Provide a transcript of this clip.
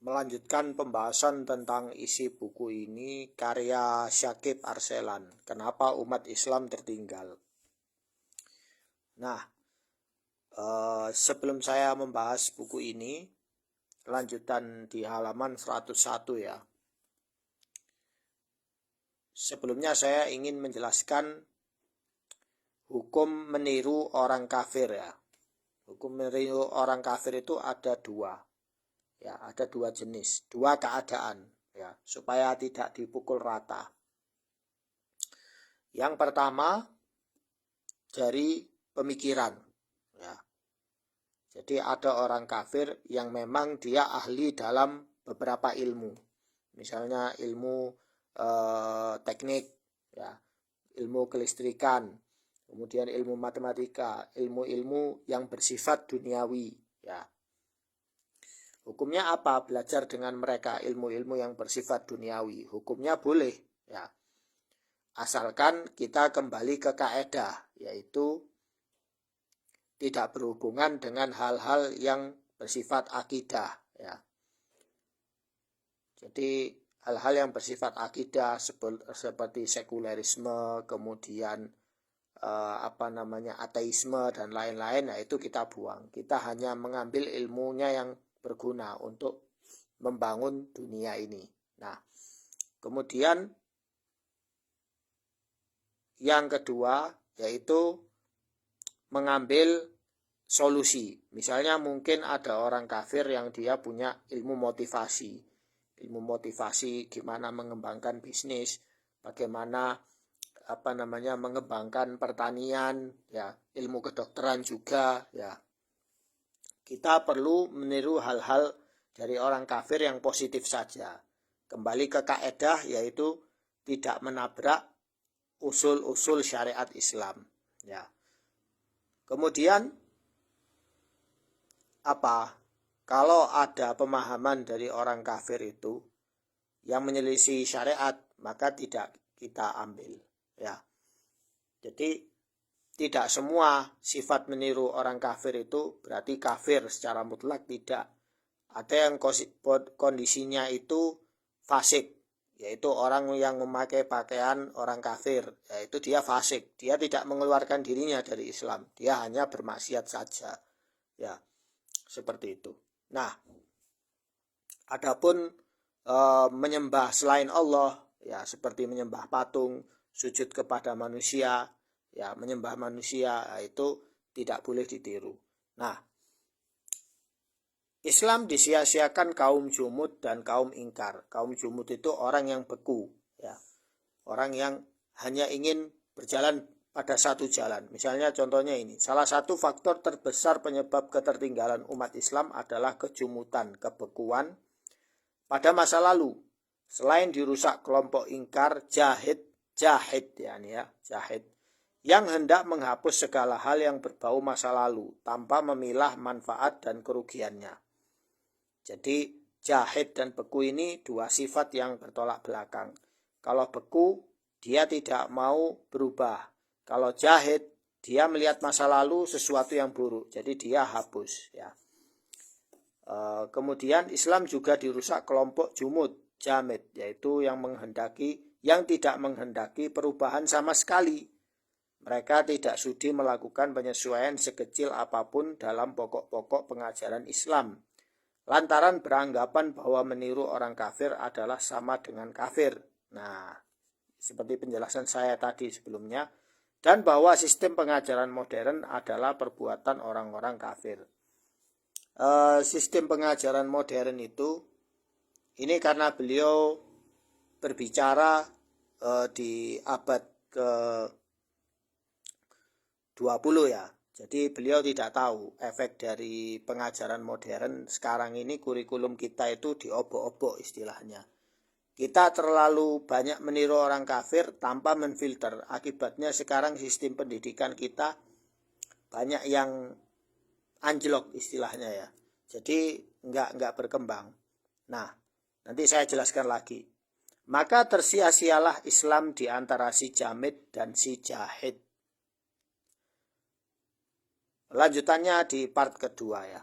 melanjutkan pembahasan tentang isi buku ini karya Syakib Arselan, Kenapa Umat Islam Tertinggal. Nah, sebelum saya membahas buku ini, lanjutan di halaman 101 ya. Sebelumnya saya ingin menjelaskan hukum meniru orang kafir ya. Hukum meniru orang kafir itu ada dua. Ya, ada dua jenis, dua keadaan ya, supaya tidak dipukul rata. Yang pertama dari pemikiran ya. Jadi ada orang kafir yang memang dia ahli dalam beberapa ilmu. Misalnya ilmu teknik ya, ilmu kelistrikan, kemudian ilmu matematika, ilmu-ilmu yang bersifat duniawi ya. Hukumnya apa belajar dengan mereka ilmu-ilmu yang bersifat duniawi? Hukumnya boleh ya. Asalkan kita kembali ke kaidah, yaitu tidak berhubungan dengan hal-hal yang bersifat akidah ya. Jadi hal-hal yang bersifat akidah seperti sekulerisme, kemudian ateisme dan lain-lain, nah itu kita buang. Kita hanya mengambil ilmunya yang berguna untuk membangun dunia ini. Nah, kemudian yang kedua yaitu mengambil solusi. Misalnya mungkin ada orang kafir yang dia punya ilmu motivasi. Ilmu motivasi gimana mengembangkan bisnis, bagaimana mengembangkan pertanian, ya, ilmu kedokteran juga, ya. Kita perlu meniru hal-hal dari orang kafir yang positif saja. Kembali ke kaidah yaitu tidak menabrak usul-usul syariat Islam, ya. Kemudian kalau ada pemahaman dari orang kafir itu yang menyelisih syariat, maka tidak kita ambil ya. Jadi tidak semua sifat meniru orang kafir itu berarti kafir secara mutlak, tidak. Ada yang kondisinya itu fasik, yaitu orang yang memakai pakaian orang kafir, yaitu dia fasik, dia tidak mengeluarkan dirinya dari Islam, dia hanya bermaksiat saja ya, seperti itu. Nah, adapun menyembah selain Allah ya, seperti menyembah patung, sujud kepada manusia ya, menyembah manusia, itu tidak boleh ditiru. Nah, Islam disia-siakan kaum jumud dan kaum ingkar. Kaum jumud itu orang yang beku ya, orang yang hanya ingin berjalan pada satu jalan. Misalnya contohnya ini, salah satu faktor terbesar penyebab ketertinggalan umat Islam adalah kejumutan, kebekuan pada masa lalu. Selain dirusak kelompok ingkar, jahid yang hendak menghapus segala hal yang berbau masa lalu tanpa memilah manfaat dan kerugiannya. Jadi jahid dan beku ini dua sifat yang bertolak belakang. Kalau beku, dia tidak mau berubah. Kalau jahid, dia melihat masa lalu sesuatu yang buruk, jadi dia hapus ya. Kemudian Islam juga dirusak kelompok jumud, jamid, yaitu yang tidak menghendaki perubahan sama sekali. Mereka tidak sudi melakukan penyesuaian sekecil apapun dalam pokok-pokok pengajaran Islam, lantaran beranggapan bahwa meniru orang kafir adalah sama dengan kafir. Nah, seperti penjelasan saya tadi sebelumnya, dan bahwa sistem pengajaran modern adalah perbuatan orang-orang kafir. Sistem pengajaran modern itu, ini karena beliau berbicara di abad ke-20 ya. Jadi beliau tidak tahu efek dari pengajaran modern. Sekarang ini kurikulum kita itu diobok-obok istilahnya. Kita terlalu banyak meniru orang kafir tanpa menfilter. Akibatnya sekarang sistem pendidikan kita banyak yang anjlok istilahnya ya. Jadi enggak berkembang. Nah, nanti saya jelaskan lagi. Maka tersia-sialah Islam di antara si jamid dan si jahid. Lanjutannya di part kedua ya.